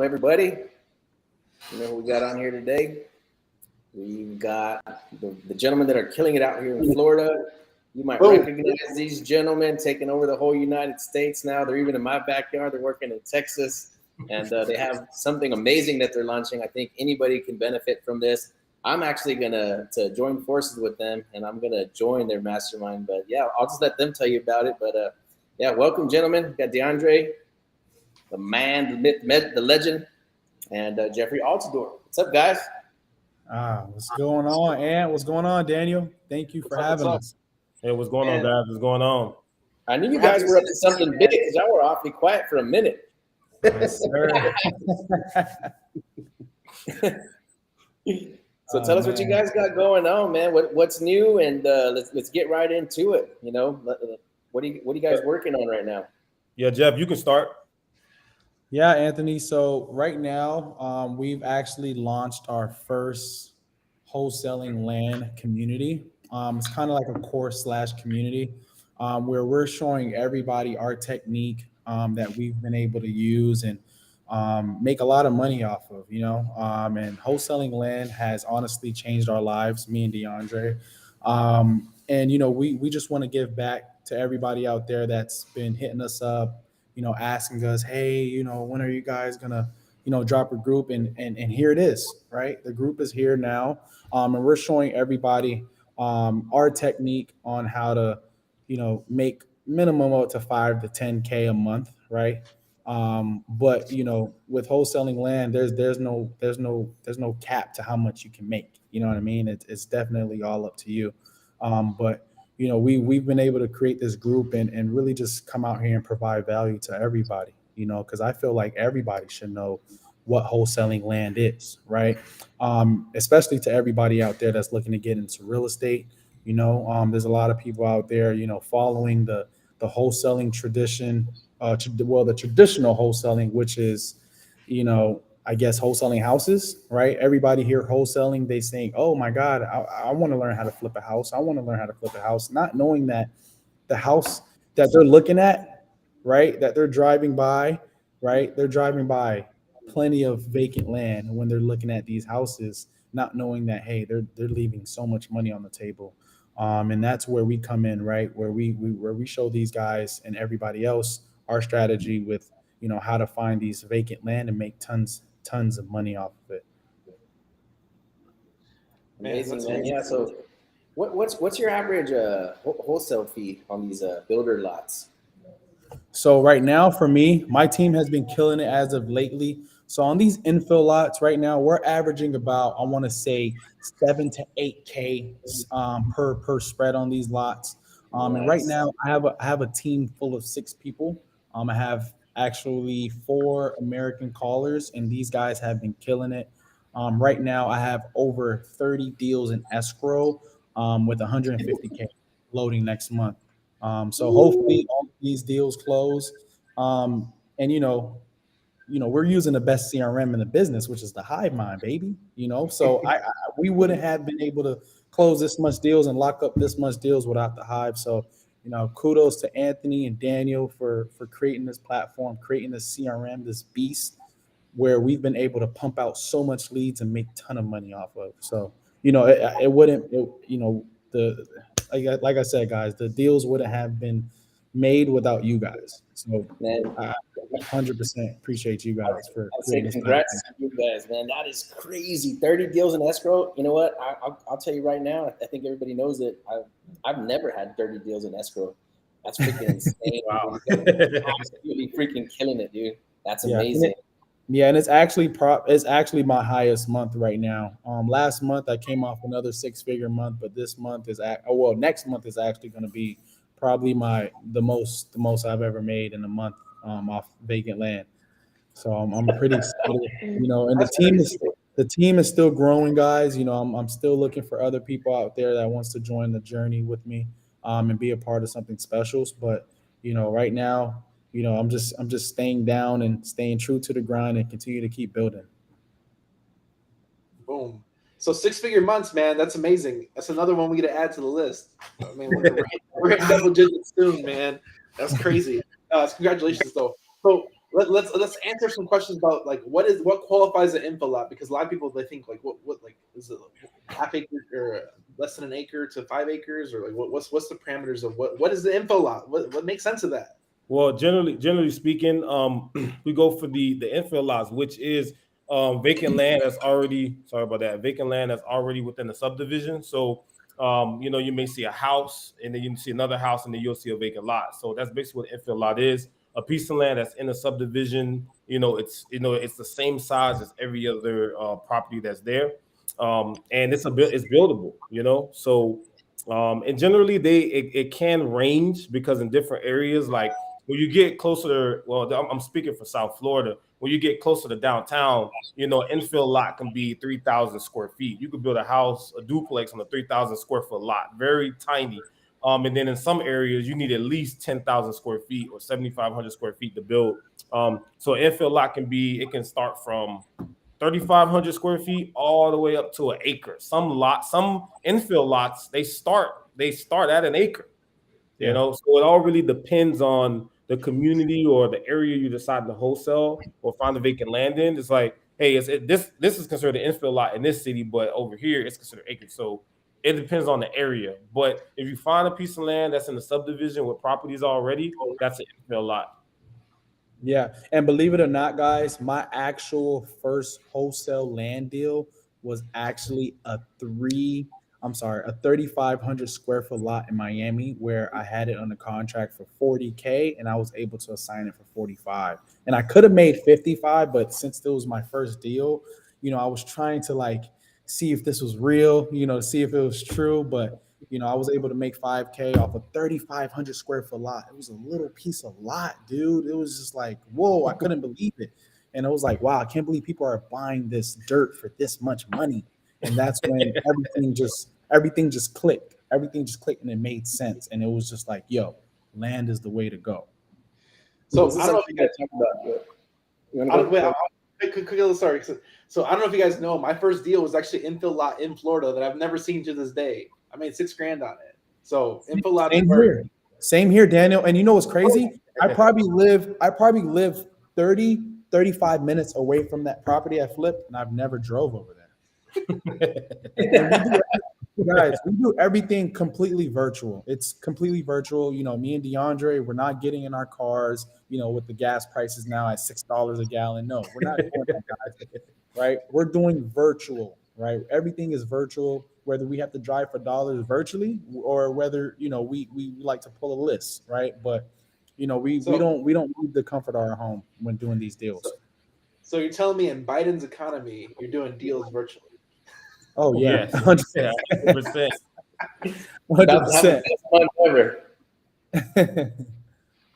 welcome everybody. You know who we got on here today? We've got the gentlemen that are killing it out here in Florida. You might recognize these gentlemen taking over the whole United States now. They're even in my backyard. They're working in Texas, and they have something amazing that they're launching. I think anybody can benefit from this. I'm actually gonna join forces with them, and I'm gonna join their mastermind. But yeah, I'll just let them tell you about it. But yeah, welcome, gentlemen. We got Deandre, the man, the myth, the legend, and Jeffrey Altidort. What's up, guys? What's going on, Ant? What's going on, Daniel? Thank you for having us. Hey, what's going on, guys? What's going on? I knew you guys were up to something big because y'all were awfully quiet for a minute. Yes, sir. So tell us what you guys got going on, man. What's new, and let's get right into it. You know, what are you guys working on right now? Yeah, Jeff, you can start. Yeah, Anthony. So right now, we've actually launched our first wholesaling land community. It's kind of like a course/community where we're showing everybody our technique that we've been able to use and make a lot of money off of, and wholesaling land has honestly changed our lives, me and Deandre. And we just want to give back to everybody out there that's been hitting us up, asking us, hey, when are you guys gonna, drop a group? And here it is, right? The group is here now. And we're showing everybody our technique on how to, make minimum up to 5 to 10K a month, right? But with wholesaling land, there's no cap to how much you can make. You know what I mean? It's definitely all up to you. But we've been able to create this group and really just come out here and provide value to everybody, because I feel like everybody should know what wholesaling land is, right? Especially to everybody out there that's looking to get into real estate. There's a lot of people out there, following the wholesaling tradition, the traditional wholesaling, which is, I guess wholesaling houses, right? Everybody here wholesaling, they saying, oh my God, I want to learn how to flip a house. I want to learn how to flip a house, not knowing that the house that they're looking at, right, that they're driving by, right, they're driving by plenty of vacant land when they're looking at these houses, not knowing that, hey, they're leaving so much money on the table. And that's where we come in, right, where we show these guys and everybody else our strategy with, how to find these vacant land and make tons of money off of it. Amazing, man. Yeah. So, what's your average wholesale fee on these builder lots? So right now, for me, my team has been killing it as of lately. So on these infill lots right now, we're averaging about, I want to say, 7 to 8K per spread on these lots. And right now, I have a team full of 6 people. I have actually 4 American callers, and these guys have been killing it. Right now, I have over 30 deals in escrow with 150K loading next month. So hopefully all these deals close. And we're using the best CRM in the business, which is the Hive Mind, baby. So we wouldn't have been able to close this much deals and lock up this much deals without the Hive. So kudos to Anthony and Daniel for creating this platform, creating this CRM, this beast, where we've been able to pump out so much leads and make a ton of money off of. So, like I said, guys, the deals wouldn't have been made without you guys. So I 100% appreciate you guys for creating this. Congrats to you guys, man. That is crazy. 30 deals in escrow. You know what? I'll tell you right now, I think everybody knows it. I've never had 30 deals in escrow. That's freaking insane. Wow. Absolutely freaking killing it, dude. That's amazing. Yeah, and it's actually my highest month right now. Last month I came off another 6-figure month, but this month next month is actually going to be probably the most I've ever made in a month off vacant land. So I'm pretty excited, and the team is still growing, guys. I'm still looking for other people out there that wants to join the journey with me and be a part of something special. But right now, I'm just staying down and staying true to the grind and continue to keep building. Boom. So 6-figure months, man, that's amazing. That's another one we get to add to the list. I mean, we're in double digits soon, man. That's crazy. Congratulations, though. So let's answer some questions about like what qualifies an info lot, because a lot of people they think like what like is it half acre or less than an acre to 5 acres, or like what's the parameters of what is the info lot? What makes sense of that? Well, generally speaking, we go for the infill lots, which is vacant land that's already vacant land that's already within the subdivision. So you may see a house and then you see another house and then you'll see a vacant lot. So that's basically what infill lot is. A piece of land that's in a subdivision, it's the same size as every other property that's there. And it's buildable, So and generally it can range because in different areas, like when you get closer, I'm speaking for South Florida. When you get closer to downtown, infill lot can be 3,000 square feet. You could build a duplex on a 3,000 square foot lot, very tiny. And then in some areas, you need at least 10,000 square feet or 7,500 square feet to build. So infill lot it can start from 3,500 square feet all the way up to an acre. Some infill lots, they start at an acre. So it all really depends on the community or the area you decide to wholesale or find the vacant land in. It's like, hey, this is considered an infill lot in this city, but over here it's considered acres. So it depends on the area. But if you find a piece of land that's in the subdivision with properties already, that's an infill lot. Yeah, and believe it or not, guys, my actual first wholesale land deal was actually a 3,500 square foot lot in Miami, where I had it under contract for 40K and I was able to assign it for 45. And I could have made 55, but since it was my first deal, I was trying to like see if this was real, see if it was true, but I was able to make 5K off a 3,500 square foot lot. It was a little piece of lot, dude. It was just like, whoa, I couldn't believe it. And I was like, wow, I can't believe people are buying this dirt for this much money. And that's when everything just clicked. Everything just clicked and it made sense. And it was just like, yo, land is the way to go. So I don't know if you guys talk about quick little story. So I don't know if you guys know, my first deal was actually infill lot in Florida that I've never seen to this day. I made $6,000 on it. So infill lot. Same here, Daniel. And you know what's crazy? I probably live 30, 35 minutes away from that property I flipped, and I've never drove over there. Guys, we do everything completely virtual. It's completely virtual. Me and Deandre, we're not getting in our cars, with the gas prices now at $6 a gallon. No, we're not doing that, guys. Right? We're doing virtual, right? Everything is virtual, whether we have to drive for dollars virtually or whether, we like to pull a list, right? But we don't need the comfort of our home when doing these deals. So you're telling me in Biden's economy, you're doing deals virtually? Oh yeah, yes. 100%. 100%. Ever.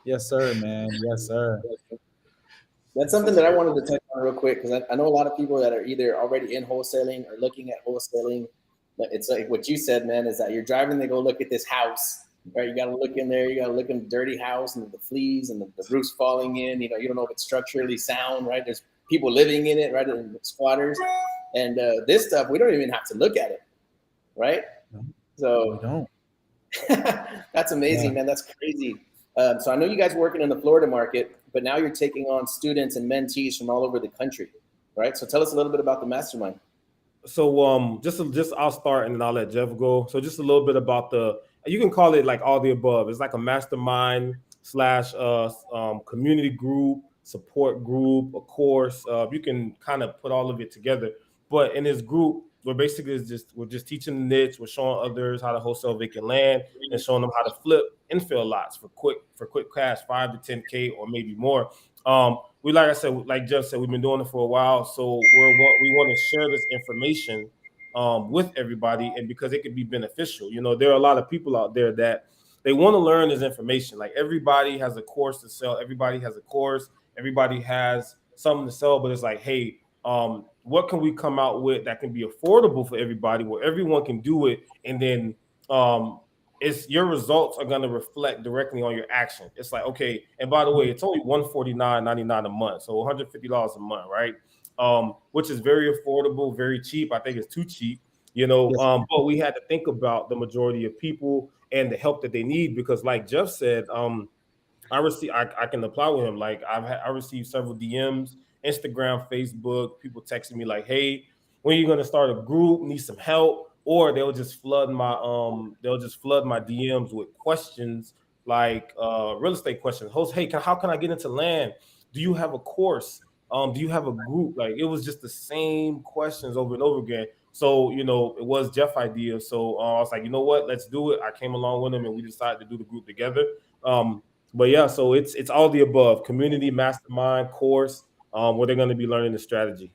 Yes, sir, man. Yes, sir. That's something that I wanted to touch on real quick, because I know a lot of people that are either already in wholesaling or looking at wholesaling. But it's like what you said, man, is that you're driving to go look at this house, right? You got to look in there. You got to look in the dirty house and the fleas and the roof's falling in. You don't know if it's structurally sound, right? There's people living in it, right? And squatters. And this stuff, we don't even have to look at it, right? So we don't. That's amazing, man. That's crazy. So I know you guys are working in the Florida market, but now you're taking on students and mentees from all over the country, right? So tell us a little bit about the mastermind. So just I'll start and then I'll let Jeff go. So just a little bit about you can call it like all the above. It's like a mastermind / community group, support group, a course. You can kind of put all of it together. But in this group, we're just teaching the niche. We're showing others how to wholesale vacant land and showing them how to flip infill lots for quick cash, 5 to 10K or maybe more. Like Jeff said, we've been doing it for a while, so we want to share this information with everybody, and because it could be beneficial. There are a lot of people out there that they want to learn this information. Like everybody has a course to sell, everybody has a course, everybody has something to sell, but it's like, hey, what can we come out with that can be affordable for everybody, where everyone can do it, and then it's your results are going to reflect directly on your action. It's like, okay, and by the way, it's only $149.99 a month, so $150 a month, right? Which is very affordable, very cheap. I think it's too cheap, but we had to think about the majority of people and the help that they need, because like Jeff said, I can apply with him. Like I received several DMs, Instagram, Facebook, people texting me like, "Hey, when are you gonna start a group? Need some help?" Or they'll just flood my DMs with questions like real estate questions. Host, hey, how can I get into land? Do you have a course? Do you have a group? Like it was just the same questions over and over again. So it was Jeff's idea. So I was like, you know what? Let's do it. I came along with him, and we decided to do the group together. But yeah, so it's all the above: community, mastermind, course, where they're going to be learning the strategy.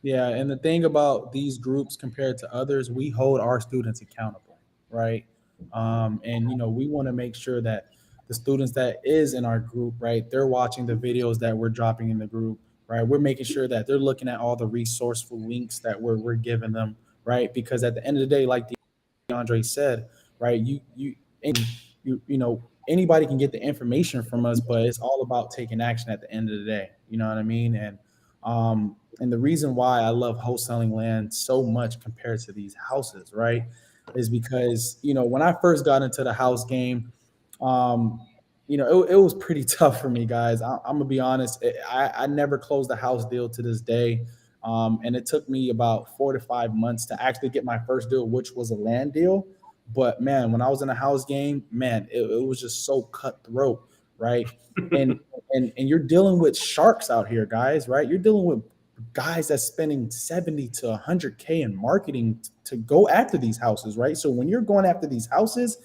Yeah, and the thing about these groups compared to others, we hold our students accountable, right? And we want to make sure that the students that is in our group, right, they're watching the videos that we're dropping in the group, right? We're making sure that they're looking at all the resourceful links that we're giving them, right? Because at the end of the day, like Deandre said, right, anybody can get the information from us, but it's all about taking action at the end of the day. You know what I mean? And the reason why I love wholesaling land so much compared to these houses, right, is because when I first got into the house game, it was pretty tough for me, guys. I'm gonna be honest. I never closed a house deal to this day, and it took me about 4 to 5 months to actually get my first deal, which was a land deal. But man, when I was in a house game, man, it was just so cutthroat, right? And and you're dealing with sharks out here, guys, right? You're dealing with guys that's spending 70 to 100K in marketing to go after these houses, right? So when you're going after these houses,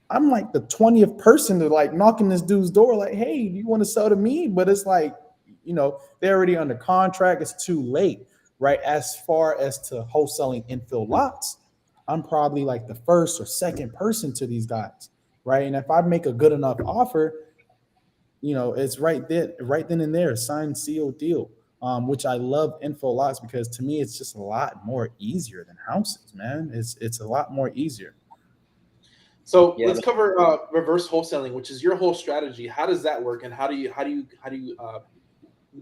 I'm like the 20th person to like knocking this dude's door, like, hey, do you want to sell to me? But it's like, they're already under contract. It's too late, right? As far as to wholesaling infill lots, I'm probably like the first or second person to these guys, right? And if I make a good enough offer, it's right then and there, signed, sealed deal. Which I love info lots because to me it's just a lot more easier than houses, man. It's a lot more easier. So let's cover reverse wholesaling, which is your whole strategy. How does that work, and how do you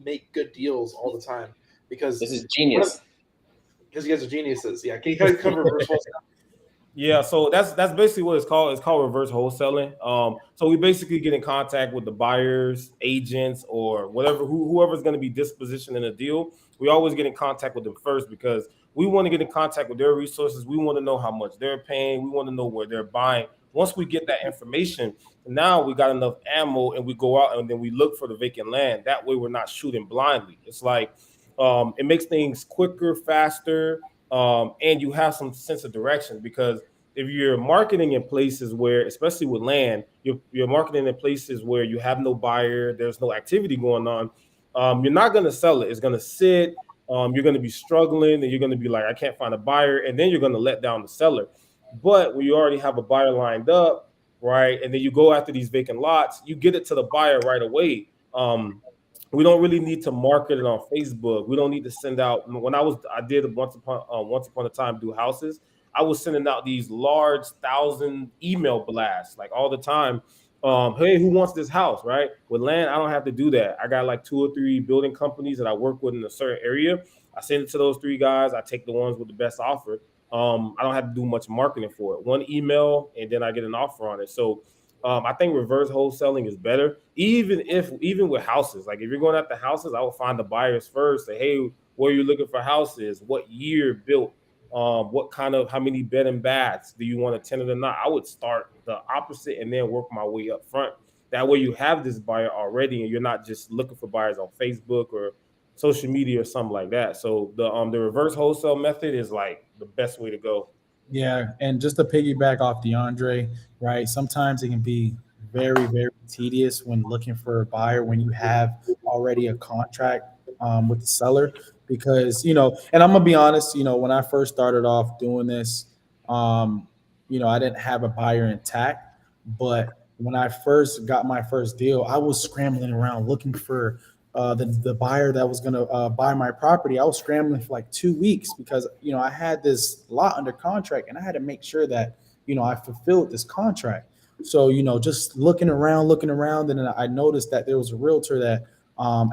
make good deals all the time? Because this is genius. Because you guys are geniuses. Yeah, can you guys cover reverse wholesaling? Yeah, so that's basically what it's called. It's called reverse wholesaling. So we basically get in contact with the buyers, agents, or whoever's going to be dispositioned in a deal. We always get in contact with them first because we want to get in contact with their resources. We want to know how much they're paying. We want to know where they're buying. Once we get that information, now we got enough ammo, and we go out and then we look for the vacant land. That way, we're not shooting blindly. It's like it makes things quicker, faster. And you have some sense of direction because if you're marketing in places where, especially with land, you're marketing in places where you have no buyer, there's no activity going on, you're not going to sell it. It's going to sit. You're going to be struggling, and you're going to be like, I can't find a buyer, and then you're going to let down the seller. But when you already have a buyer lined up, right, and then you go after these vacant lots, you get it to the buyer right away. We don't really need to market it on Facebook. We don't need to send out. When I did once upon a time do houses, I was sending out these large 1,000 email blasts like all the time. Hey, who wants this house? Right? With land, I don't have to do that. I got like 2 or 3 building companies that I work with in a certain area. I send it to those 3 guys. I take the ones with the best offer. I don't have to do much marketing for it. 1 email, and then I get an offer on it. So I think reverse wholesaling is better, even with houses. Like if you're going after houses, I will find the buyers first. Say, hey, where are you looking for houses? What year built? What kind of, how many bed and baths do you want a tenant or not? I would start the opposite and then work my way up front. That way you have this buyer already, and you're not just looking for buyers on Facebook or social media or something like that. So the reverse wholesale method is like the best way to go. Yeah, and just to piggyback off DeAndre, right? Sometimes it can be very, very tedious when looking for a buyer when you have already a contract with the seller, because and I'm gonna be honest, when I first started off doing this, I didn't have a buyer intact, but when I first got my first deal, I was scrambling around looking for the buyer that was going to buy my property. I was scrambling for like 2 weeks because I had this lot under contract and I had to make sure that I fulfilled this contract. So just looking around, and then I noticed that there was a realtor that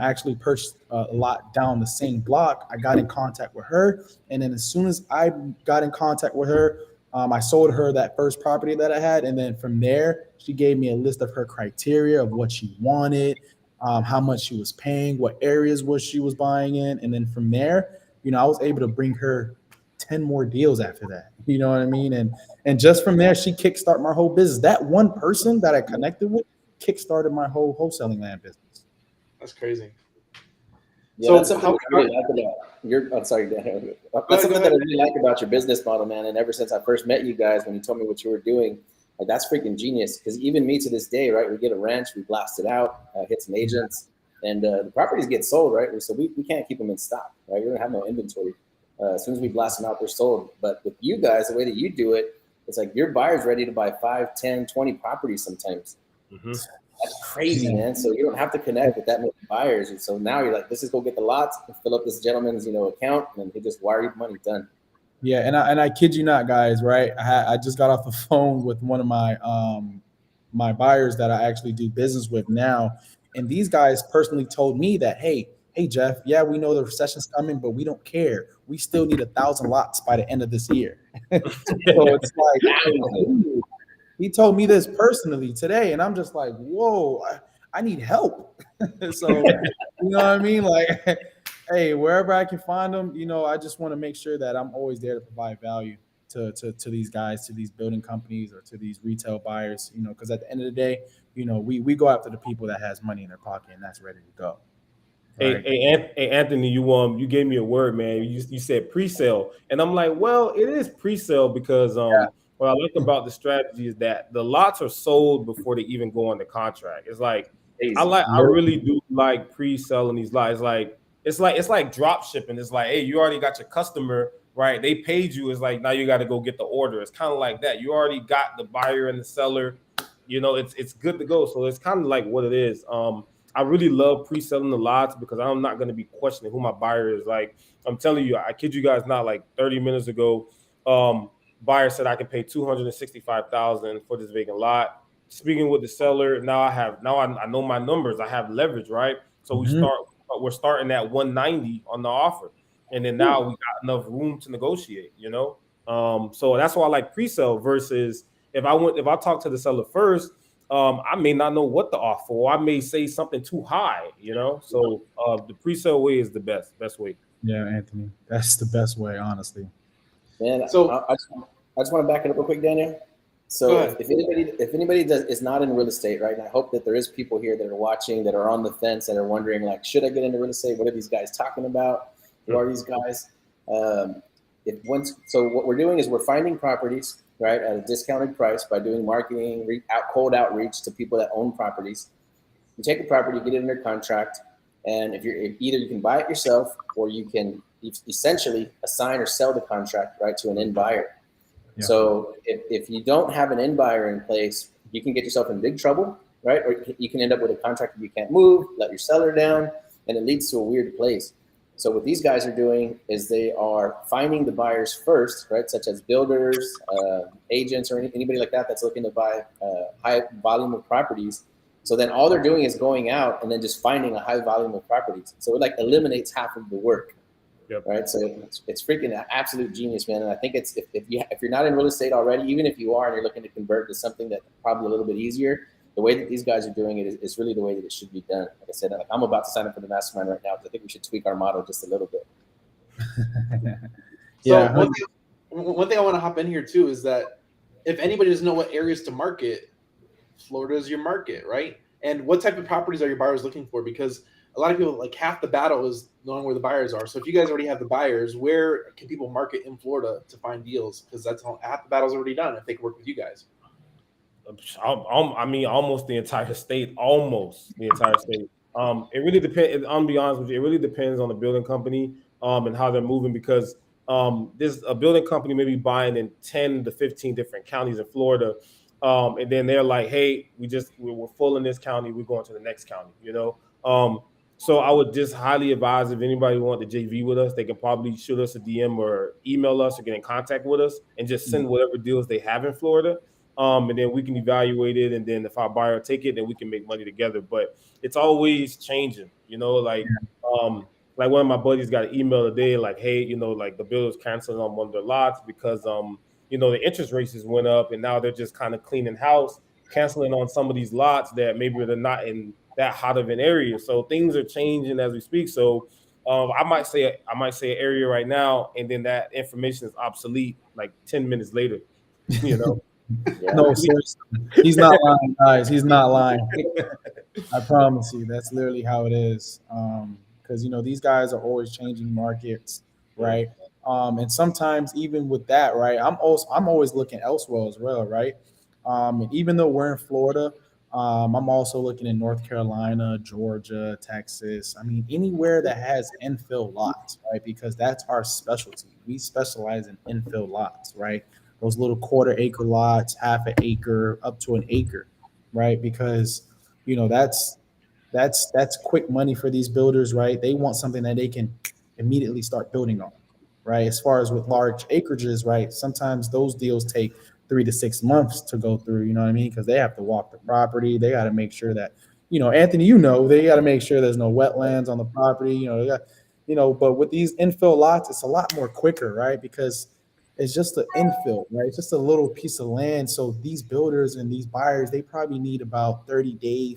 actually purchased a lot down the same block. I got in contact with her, and then as soon as I got in contact with her, I sold her that first property that I had, and then from there, she gave me a list of her criteria of what she wanted, how much she was paying, what areas was she was buying in, and then from there, I was able to bring her 10 more deals after that. You know what I mean? And just from there, she kickstarted my whole business. That one person that I connected with kickstarted my whole wholesaling land business. That's crazy. Yeah, that's something I really like about I'm sorry, Dan. That's something that I really like about your business model, man. And ever since I first met you guys, when you told me what you were doing, like that's freaking genius. Because even me to this day, right? We get a ranch, we blast it out, hit some agents, and the properties get sold, right? So we can't keep them in stock, right? We don't have no inventory. As soon as we blast them out, they're sold. But with you guys, the way that you do it, it's like your buyer's ready to buy 5, 10, 20 properties sometimes. Mm-hmm. That's crazy, man. So you don't have to connect with that many buyers. And so now you're like, let's just go get the lots, fill up this gentleman's, account, and he just wire you money, done. Yeah, and I kid you not, guys, right? I just got off the phone with one of my my buyers that I actually do business with now. And these guys personally told me that, hey, Jeff, yeah, we know the recession's coming, but we don't care. We still need 1,000 lots by the end of this year. So it's like, he told me this personally today, and I'm just like, whoa, I need help. So, you know what I mean? Like, hey, wherever I can find them, I just want to make sure that I'm always there to provide value to these guys, to these building companies, or to these retail buyers, because at the end of the day, we go after the people that has money in their pocket and that's ready to go. Right. Hey, Anthony, you gave me a word, man. You said pre-sale, and I'm like, well, it is pre-sale because what I like about the strategy is that the lots are sold before they even go on the contract. It's like I really do like pre-selling these lots. It's like drop shipping. It's like, hey, you already got your customer, right? They paid you. It's like now you got to go get the order. It's kind of like that. You already got the buyer and the seller. It's good to go. So it's kind of like what it is. I really love pre-selling the lots because I'm not going to be questioning who my buyer is. Like, I'm telling you, I kid you guys not, like 30 minutes ago, buyer said I can pay $265,000 for this vacant lot. Speaking with the seller, I know my numbers. I have leverage, right? So we're starting at 190 on the offer. And then now we got enough room to negotiate, So that's why I like pre-sale versus if I talk to the seller first, I may not know what to offer, or I may say something too high, So the pre-sale way is the best way. Yeah, Anthony, that's the best way, honestly. Man, so I just want to back it up real quick, Daniel. So if anybody is not in real estate, right? And I hope that there is people here that are watching, that are on the fence, that are wondering, like, should I get into real estate? What are these guys talking about? Who are these guys? So what we're doing is we're finding properties, right, at a discounted price by doing marketing, cold outreach to people that own properties. You take a property, get it under contract, and if either you can buy it yourself or you can essentially assign or sell the contract, right, to an end buyer. Yeah. So if you don't have an end buyer in place, you can get yourself in big trouble, right? Or you can end up with a contract that you can't move, let your seller down, and it leads to a weird place. So what these guys are doing is they are finding the buyers first, right? Such as builders, agents, or anybody like that that's looking to buy high volume of properties. So then all they're doing is going out and then just finding a high volume of properties. So it like eliminates half of the work, right? So it's freaking absolute genius, man. And I think it's if you're not in real estate already, even if you are and you're looking to convert to something that's probably a little bit easier, the way that these guys are doing it is really the way that it should be done. Like I said, I'm about to sign up for the mastermind right now because I think we should tweak our model just a little bit. Yeah. So one thing I want to hop in here too is that if anybody doesn't know what areas to market, Florida is your market, right? And what type of properties are your buyers looking for? Because a lot of people, like half the battle is knowing where the buyers are. So if you guys already have the buyers, where can people market in Florida to find deals? Because that's half the battle's already done if they can work with you guys. I mean, almost the entire state. It really depends. I'll be honest with you. It really depends on the building company and how they're moving because there's a building company maybe buying in 10 to 15 different counties in Florida. And then they're like, hey, we're full in this county. We're going to the next county, So I would just highly advise if anybody want to JV with us, they can probably shoot us a DM or email us or get in contact with us and just send whatever deals they have in Florida. And then we can evaluate it. And then if our buyer take it, then we can make money together. But it's always changing, like one of my buddies got an email today, like, hey, like the builder's canceling on one of their lots because the interest rates went up, and now they're just kind of cleaning house, canceling on some of these lots that maybe they're not in that hot of an area. So things are changing as we speak. So I might say an area right now, and then that information is obsolete like 10 minutes later. Yeah. No, seriously, he's not lying, guys. He's not lying. I promise you, that's literally how it is. Because these guys are always changing markets, right? And sometimes even with that, right, I'm always looking elsewhere as well, right? And even though we're in Florida, I'm also looking in North Carolina, Georgia, Texas. I mean, anywhere that has infill lots, right? Because that's our specialty. We specialize in infill lots, right? Those little quarter-acre lots, half an acre, up to an acre, right? Because that's quick money for these builders, right? They want something that they can immediately start building on, right? As far as with large acreages, right? Sometimes those deals take 3 to 6 months to go through, you know what I mean? Because they have to walk the property. They got to make sure that, Anthony, they got to make sure there's no wetlands on the property, they got, but with these infill lots, it's a lot more quicker, right? Because it's just an infill, right? It's just a little piece of land. So these builders and these buyers, they probably need about 30-day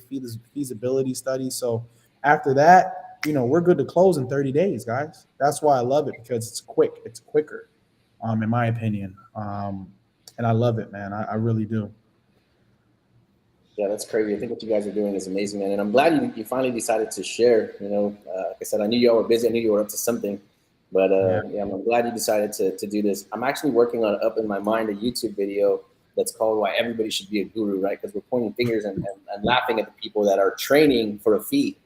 feasibility study. So after that, we're good to close in 30 days, guys. That's why I love it, because it's quick. It's quicker, in my opinion. And I love it, man. I really do. Yeah, that's crazy. I think what you guys are doing is amazing, man. And I'm glad you finally decided to share. Like I said, I knew you all were busy. I knew you were up to something. But yeah, I'm glad you decided to do this. I'm actually working on up in my mind a YouTube video that's called "Why Everybody Should Be a Guru," right? Because we're pointing fingers and laughing at the people that are training for a fee,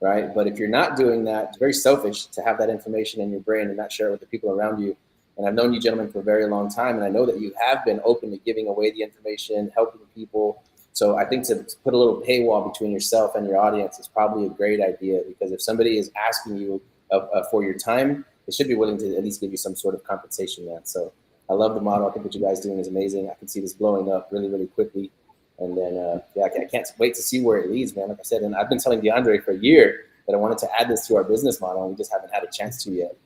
right? But if you're not doing that, it's very selfish to have that information in your brain and not share it with the people around you. And I've known you gentlemen for a very long time, and I know that you have been open to giving away the information, helping people. So I think to put a little paywall between yourself and your audience is probably a great idea, because if somebody is asking you for your time, they should be willing to at least give you some sort of compensation, man. So I love the model. I think what you guys are doing is amazing. I can see this blowing up really, really quickly. And then, I can't wait to see where it leads, man. Like I said, and I've been telling Deandre for a year that I wanted to add this to our business model, and we just haven't had a chance to yet.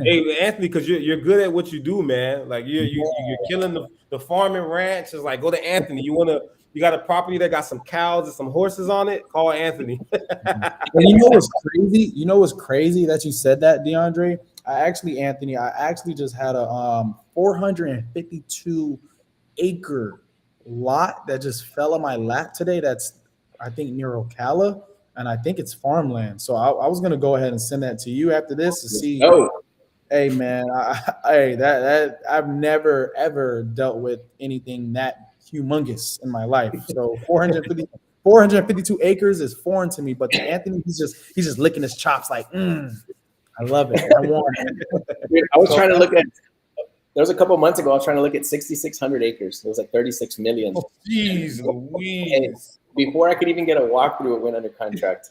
Hey, Anthony, because you're good at what you do, man. Like you're killing the farm and ranch. It's like, go to Anthony. You got a property that got some cows and some horses on it? Call Anthony. And you know what's crazy? You know what's crazy that you said that, Deandre? Anthony, I actually just had a 452 acre lot that just fell on my lap today. That's, I think, near Ocala, and I think it's farmland. So I was gonna go ahead and send that to you after this to see. Oh, hey man, that I've never ever dealt with anything that humongous in my life. So 452 acres is foreign to me, but to Anthony, he's just licking his chops like, I love it. I want it. I was trying to look at. There was a couple months ago. I was trying to look at 6,600 acres. It was like 36 million. Oh, jeez Louise. Before I could even get a walkthrough, it went under contract.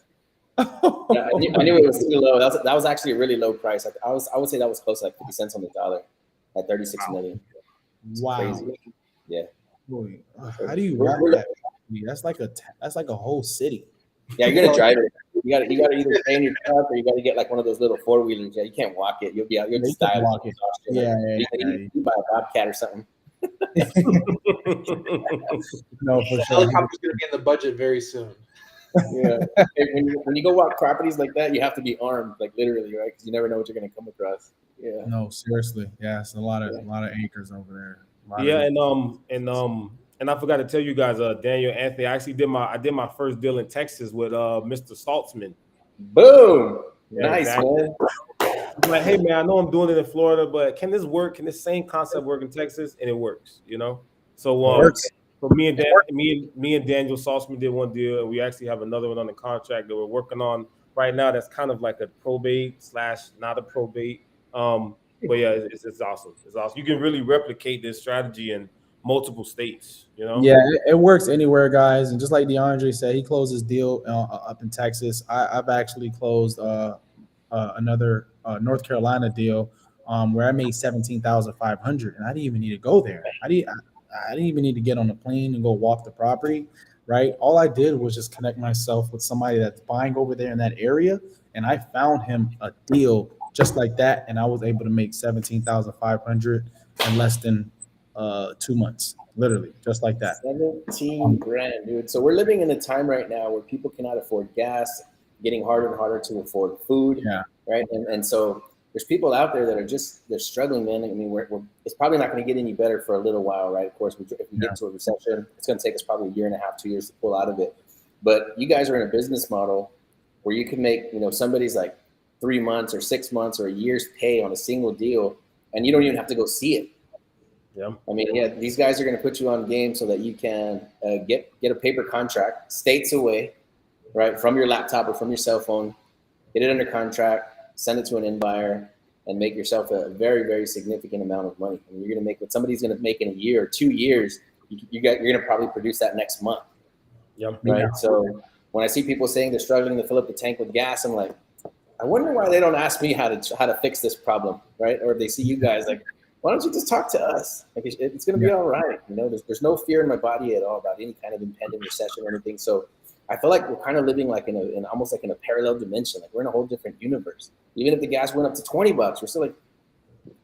Yeah, I knew it was too low. That was actually a really low price. I would say that was close to like 50 cents on the dollar at 36 million. It's wow. crazy. Yeah. Boy, how do you want that? That's like a whole city. Yeah, you're gonna drive it. You gotta either stay in your truck or you gotta get like one of those little 4-wheelers. Yeah, you can't walk it. You'll be out. You'll just die. Walk it. Yeah. You buy a Bobcat or something. No, for sure. Helicopter's gonna be in the budget very soon. Yeah. When you go walk properties like that, you have to be armed, like literally, right? Because you never know what you're gonna come across. Yeah. No, seriously. Yeah, it's a lot of acres over there. Yeah, and I forgot to tell you guys, Daniel, Anthony, I actually did my first deal in Texas with Mr. Saltzman. Boom. Yeah, nice, exactly. man. I'm like, hey man, I know I'm doing it in Florida, but can this work? Can this same concept work in Texas? And it works, So so me and Daniel Saltzman did one deal, and we actually have another one on the contract that we're working on right now. That's kind of like a probate / not a probate. But yeah, it's awesome. It's awesome. You can really replicate this strategy in multiple states, Yeah, it works anywhere, guys. And just like Deandre said, he closed his deal up in Texas. I've actually closed another North Carolina deal where I made $17,500, and I didn't even need to go there. I didn't even need to get on a plane and go walk the property, right? All I did was just connect myself with somebody that's buying over there in that area, and I found him a deal just like that, and I was able to make $17,500 in less than 2 months, literally, just like that. 17 grand, dude. So we're living in a time right now where people cannot afford gas, getting harder and harder to afford food, Yeah. right? And so there's people out there that are they're struggling, man. I mean, it's probably not going to get any better for a little while, right? Of course, if we get into a recession, it's going to take us probably a year and a half, 2 years to pull out of it. But you guys are in a business model where you can make, somebody's like 3 months or 6 months or a year's pay on a single deal, and you don't even have to go see it. Yeah. I mean, these guys are going to put you on game so that you can get a paper contract states away, right, from your laptop or from your cell phone, get it under contract, send it to an end buyer, and make yourself a very, very significant amount of money. I mean, you're going to make what somebody's going to make in a year or 2 years. You're going to probably produce that next month. Yep. Right. Yeah. So when I see people saying they're struggling to fill up the tank with gas, I'm like, I wonder why they don't ask me how to fix this problem, right? Or if they see you guys, like, why don't you just talk to us? Like, it's going to be all right. There's no fear in my body at all about any kind of impending recession or anything. So I feel like we're kind of living like in almost like in a parallel dimension. Like we're in a whole different universe. Even if the gas went up to $20, we're still like,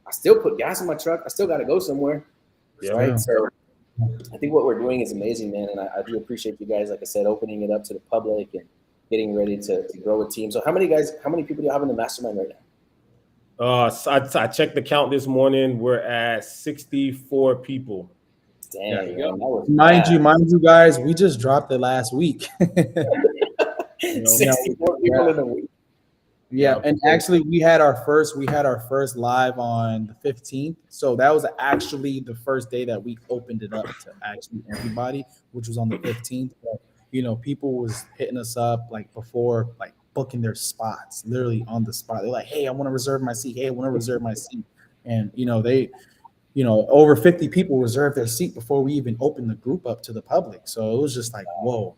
I still put gas in my truck. I still got to go somewhere, right? Yeah. So I think what we're doing is amazing, man. And I do appreciate you guys, like I said, opening it up to the public and getting ready to grow a team. So how many people do you have in the mastermind right now? So I checked the count this morning. We're at 64 people. Dang, man, that was Mind bad. you guys, we just dropped it last week. 64 people in a week. Yeah, and actually we had our first live on the 15th. So that was actually the first day that we opened it up to actually everybody, which was on the 15th. But, people was hitting us up like before, like booking their spots, literally on the spot. They're like, "Hey, I want to reserve my seat. Hey, I want to reserve my seat." And they over 50 people reserved their seat before we even opened the group up to the public. So it was just like, whoa.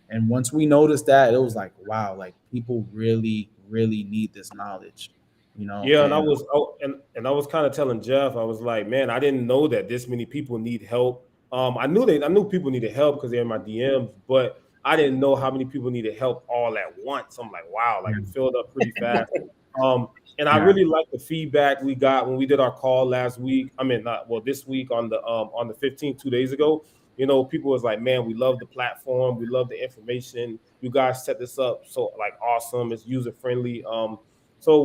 And once we noticed that, it was like, wow, like people really, really need this knowledge, Yeah, and I was kind of telling Jeff, I was like, man, I didn't know that this many people need help. I knew people needed help because they're in my DMs, but I didn't know how many people needed help all at once. I'm like, wow, like it filled up pretty fast. And I really like the feedback we got when we did our call last week. I mean, this week on the 15th, 2 days ago. People was like, man, we love the platform, we love the information. You guys set this up so like awesome. It's user friendly. So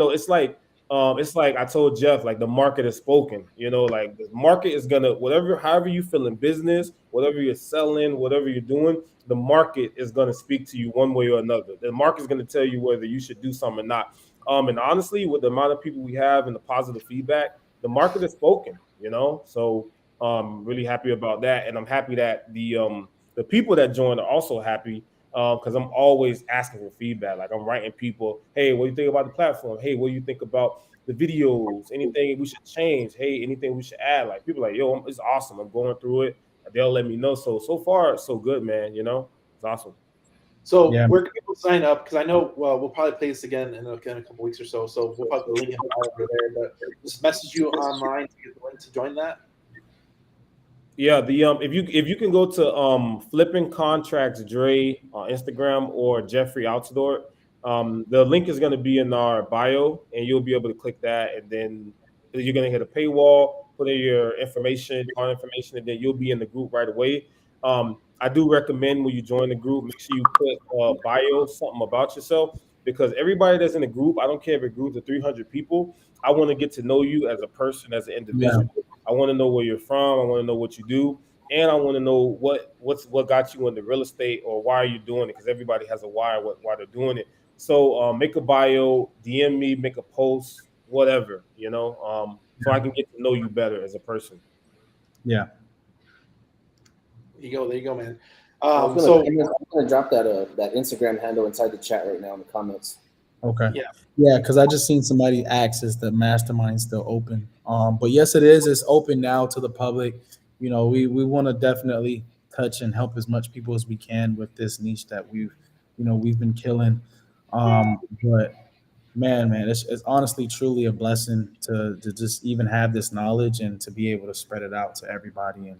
it's like I told Jeff, like the market has spoken. Like the market is gonna however you feel in business, whatever you're selling, whatever you're doing, the market is gonna speak to you one way or another. The market is gonna tell you whether you should do something or not. And honestly, with the amount of people we have and the positive feedback, the market has spoken. So really happy about that, and I'm happy that the people that joined are also happy. Because I'm always asking for feedback. Like I'm writing people, hey, what do you think about the platform? Hey, what do you think about the videos? Anything we should change? Hey, anything we should add? Like people like, yo, it's awesome. I'm going through it. They'll let me know. So far, so good, man. It's awesome. So where can people sign up? Because I know we'll probably play this again in a couple weeks or so. So we'll put the link in over there. But just message you online to get the link to join that. Yeah, if you can go to Flipping Contracts Dre on Instagram or Jeffrey Altidort, the link is going to be in our bio, and you'll be able to click that, and then you're going to hit a paywall, put in your information, and then you'll be in the group right away. I do recommend when you join the group, make sure you put bio, something about yourself, because everybody that's in the group, I don't care if it groups of 300 people, I want to get to know you as a person, as an individual. Yeah. I want to know where you're from. I want to know what you do, and I want to know what got you into real estate, or why are you doing it? Because everybody has a why they're doing it. So make a bio, DM me, make a post, whatever, so I can get to know you better as a person. Yeah. There you go, man. I'm gonna drop that Instagram handle inside the chat right now in the comments. Okay. Yeah, because I just seen somebody ask, is the mastermind still open? But yes, it is. It's open now to the public. We want to definitely touch and help as much people as we can with this niche that we've been killing. But man, it's honestly truly a blessing to just even have this knowledge and to be able to spread it out to everybody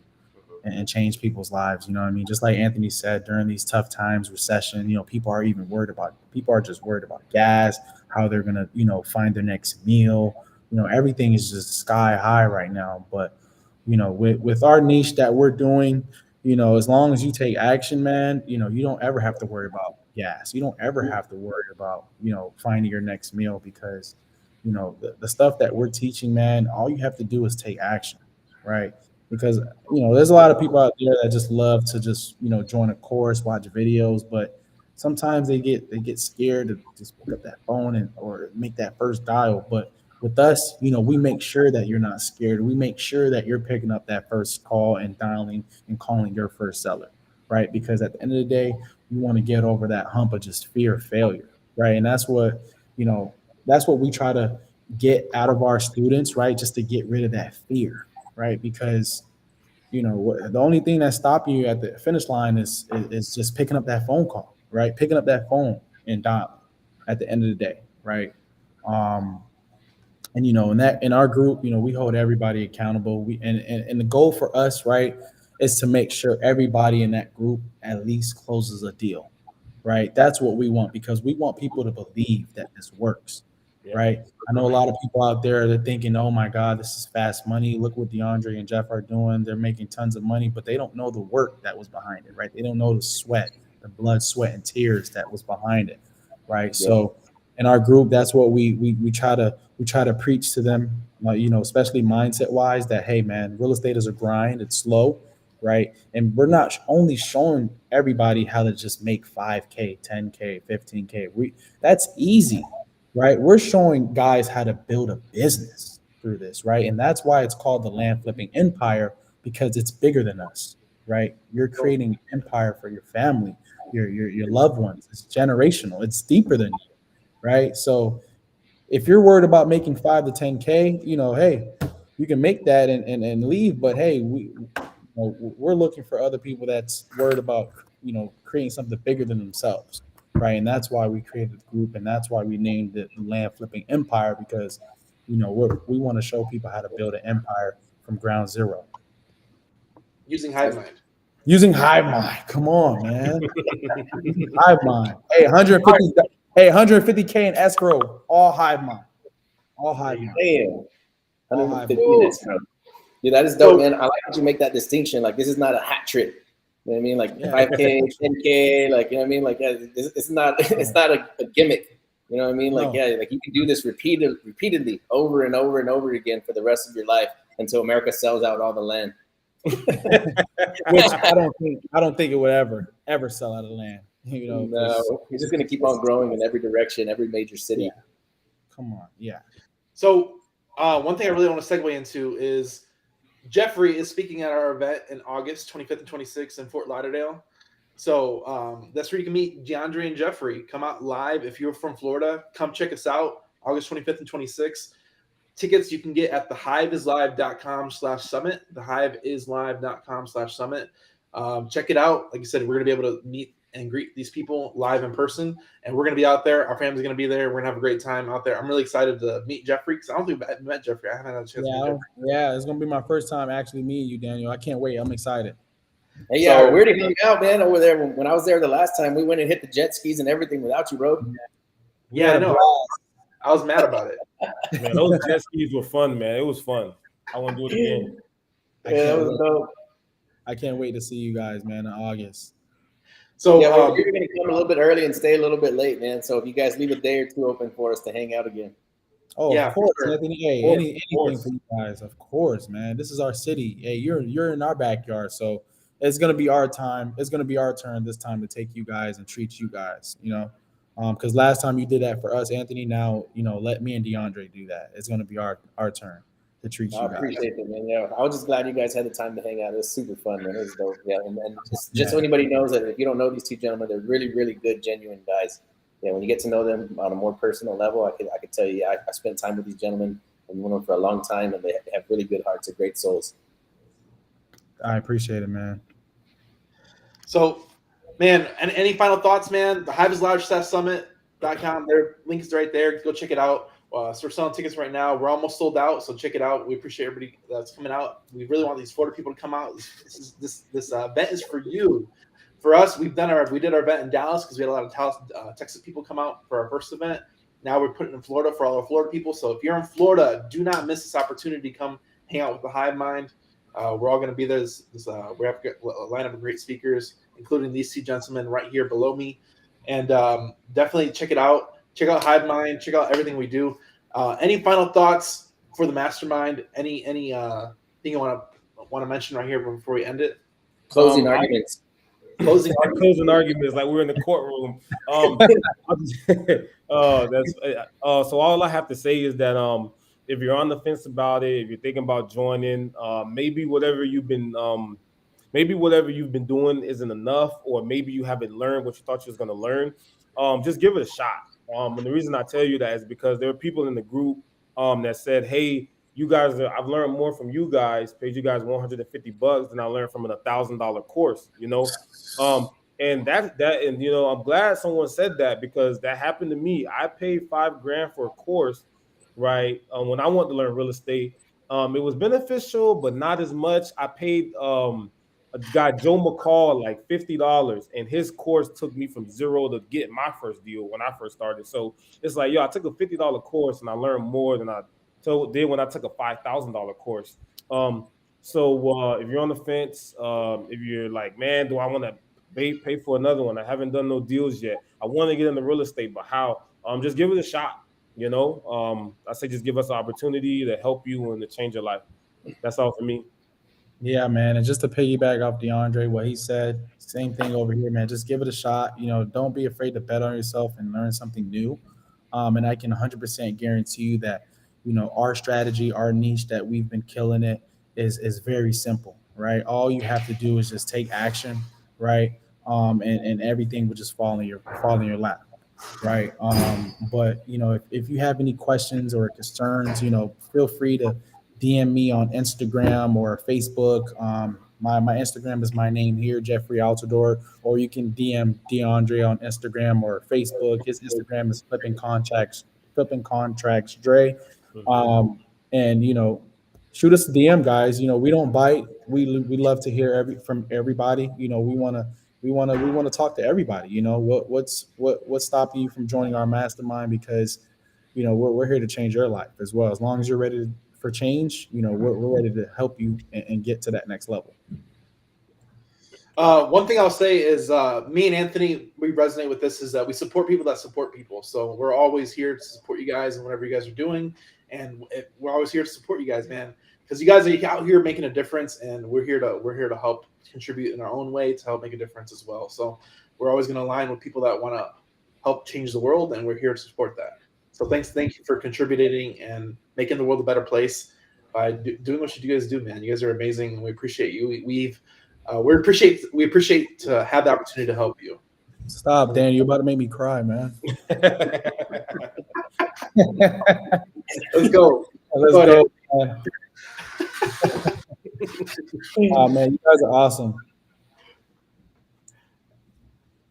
and change people's lives. You know what I mean? Just like Anthony said, during these tough times, recession, people are just worried about gas, how they're going to, find their next meal. Everything is just sky high right now. But with our niche that we're doing, as long as you take action, man, you don't ever have to worry about gas. You don't ever have to worry about, finding your next meal because, the stuff that we're teaching, man, all you have to do is take action, right? Because, there's a lot of people out there that just love to just, join a course, watch videos, but sometimes they get scared to just pick up that phone or make that first dial. But with us, we make sure that you're not scared. We make sure that you're picking up that first call and dialing and calling your first seller, right? Because at the end of the day, you want to get over that hump of just fear of failure, right? And you know, that's what we try to get out of our students, right? Just to get rid of that fear, right? Because the only thing that's stopping you at the finish line is just picking up that phone call, right? Picking up that phone and dialing at the end of the day, right? Um, and in our group, we hold everybody accountable. And the goal for us, right, is to make sure everybody in that group at least closes a deal, right? That's what we want because we want people to believe that this works, Yeah. right? I know a lot of people out there that are thinking, oh my God, this is fast money. Look what Deandre and Jeff are doing. They're making tons of money, but they don't know the work that was behind it, right? They don't know the sweat, the blood, sweat, and tears that was behind it, right? Yeah. So in our group, that's what we try to preach to them, especially mindset wise, that hey man, real estate is a grind, it's slow, right? And we're not only showing everybody how to just make 5K, 10K, 15K. That's easy, right? We're showing guys how to build a business through this, right? And that's why it's called the land flipping empire, because it's bigger than us, right? You're creating an empire for your family, your loved ones. It's generational, it's deeper than you, right? So if you're worried about making 5 to 10K, hey, you can make that and leave. But hey, we're looking for other people that's worried about, creating something bigger than themselves, right? And that's why we created the group, and that's why we named it the Land Flipping Empire, because we want to show people how to build an empire from ground zero using Hive Mind. using Hive Mind. Come on, man. Hive Mind. Hey, 150. Hey, 150K in escrow. All Hive Mind. All Hive Mind. Damn. All Hive 150 Mind. minutes, bro. Dude, that is dope, man. I like that you make that distinction. Like, this is not a hat trick. You know what I mean? Like 5K, 10K, like, you know what I mean? Like, it's not a gimmick. You know what I mean? Like, like you can do this repeatedly over and over and over again for the rest of your life until America sells out all the land. Which I don't think it would ever sell out of land. No, you're just gonna keep on growing in every direction, every major city. Yeah. Come on, yeah. So one thing I really want to segue into is Jeffrey is speaking at our event in August 25th and 26th in Fort Lauderdale. So that's where you can meet Deandre and Jeffrey. Come out live. If you're from Florida, come check us out August 25th and 26th. Tickets you can get at thehiveislive.com/summit. Thehiveislive.com/summit. Check it out. Like I said, we're going to be able to meet and greet these people live in person. And we're going to be out there. Our family's going to be there. We're going to have a great time out there. I'm really excited to meet Jeffrey because I don't think I've met Jeffrey. I haven't had a chance to meet Jeffrey. Yeah, it's going to be my first time actually meeting you, Daniel. I can't wait. I'm excited. Hey, yeah, we already hung out, man, over there. When I was there the last time, we went and hit the jet skis and everything without you, bro. Yeah, I know. I was mad about it. Man, those jet skis were fun, man. It was fun. I want to do it again. Yeah, that was dope. I can't wait to see you guys, man, in August. So yeah, we're going to come a little bit early and stay a little bit late, man. So if you guys leave a day or two open for us to hang out again. Oh, yeah, of course, Anthony. Hey, anything course. for you guys, of course, man. This is our city. Hey, you're in our backyard, so it's gonna be our time. It's gonna be our turn this time to take you guys and treat you guys. Because last time you did that for us, Anthony. Now let me and Deandre do that. It's gonna be our turn to treat you guys. I appreciate it, man. Yeah, I was just glad you guys had the time to hang out. It was super fun, man. It was dope. Yeah, and just so anybody knows that if you don't know these two gentlemen, they're really, really good, genuine guys. Yeah, when you get to know them on a more personal level, I could tell you, I spent time with these gentlemen and known them for a long time, and they have really good hearts and great souls. I appreciate it, man. So, man, and any final thoughts, man? The HiveIsLarge.summit.com. Their link is right there. Go check it out. So we're selling tickets right now. We're almost sold out, so check it out. We appreciate everybody that's coming out. We really want these Florida people to come out. This event is for you. For us, we did our event in Dallas because we had a lot of Texas people come out for our first event. Now we're putting it in Florida for all our Florida people. So if you're in Florida, do not miss this opportunity to come hang out with the Hive Mind. We're all going to be there. We have a lineup of great speakers, including these two gentlemen right here below me. And definitely check it out. Check out Hive Mind. Check out everything we do. Any final thoughts for the mastermind? Any thing you want to mention right here before we end it? Closing arguments. Closing arguments, like we're in the courtroom. So all I have to say is that if you're on the fence about it, if you're thinking about joining, maybe whatever you've been doing isn't enough, or maybe you haven't learned what you thought you was going to learn. Just give it a shot. And the reason I tell you that is because there are people in the group that said, "Hey, you guys, I've learned more from you guys. Paid you guys $150 than I learned from a $1,000 course." You know, and and you know, I'm glad someone said that, because that happened to me. I paid $5,000 for a course, right? When I wanted to learn real estate, it was beneficial, but not as much. I paid a guy, Joe McCall, like $50, and his course took me from zero to get my first deal when I first started. So it's like, yo, I took a $50 course and I learned more than I did when I took a $5,000 course. So if you're on the fence, if you're like, man, do I want to pay for another one? I haven't done no deals yet. I want to get into real estate, but how? Just give it a shot. You know, I say just give us an opportunity to help you and to change your life. That's all for me. Yeah, man. And just to piggyback off Deandre, what he said, same thing over here, man. Just give it a shot. You know, don't be afraid to bet on yourself and learn something new. And I can 100% guarantee you that, you know, our strategy, our niche that we've been killing it is very simple, right? All you have to do is just take action, right? And everything will just fall in your lap, right? But you know, if you have any questions or concerns, you know, feel free to DM me on Instagram or Facebook. My Instagram is my name here, Jeffrey Altidort, or you can DM Deandre on Instagram or Facebook. His Instagram is flipping contracts Dre. And you know, shoot us a DM, guys. You know, we don't bite. We love to hear from everybody. You know, we want to talk to everybody. You know, what's stopping you from joining our mastermind? Because you know, we're here to change your life as well. As long as you're ready for change, you know, we're ready to help you and get to that next level. One thing I'll say is me and Anthony, we resonate with this, is that we support people that support people. So we're always here to support you guys and whatever you guys are doing. And we're always here to support you guys, man, because you guys are out here making a difference, and we're here to help contribute in our own way to help make a difference as well. So we're always going to align with people that want to help change the world, and we're here to support that. So thank you for contributing and making the world a better place by doing what you guys do, man. You guys are amazing, and we appreciate you. We appreciate to have the opportunity to help you. Stop, Dan. You're about to make me cry, man. Let's go. Let's go. Oh man, you guys are awesome.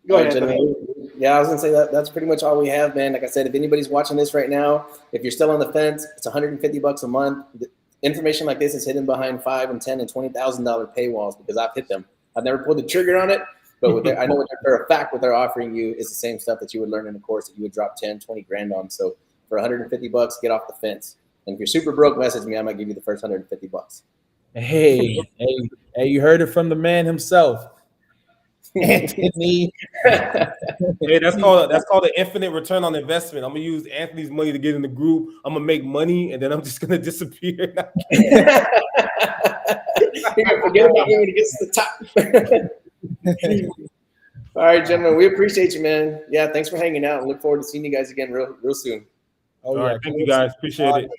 Go ahead, yeah, I was gonna say that's pretty much all we have, man. Like I said, if anybody's watching this right now, if you're still on the fence, it's $150 a month. Information like this is hidden behind $5,000 and $10,000 and $20,000 paywalls, because I've hit them. I've never pulled the trigger on it, but I know for a fact what they're offering you is the same stuff that you would learn in a course that you would drop 10, 20 grand on. So for $150, get off the fence. And if you're super broke, message me. I might give you the first $150. Hey, you heard it from the man himself. Anthony. Hey, that's called an infinite return on investment. I'm gonna use Anthony's money to get in the group. I'm gonna make money, and then I'm just gonna disappear. You're gonna forget about me when it gets to the top. All right, gentlemen, we appreciate you, man. Yeah, thanks for hanging out, and look forward to seeing you guys again real soon. All right, thank you guys. Appreciate it.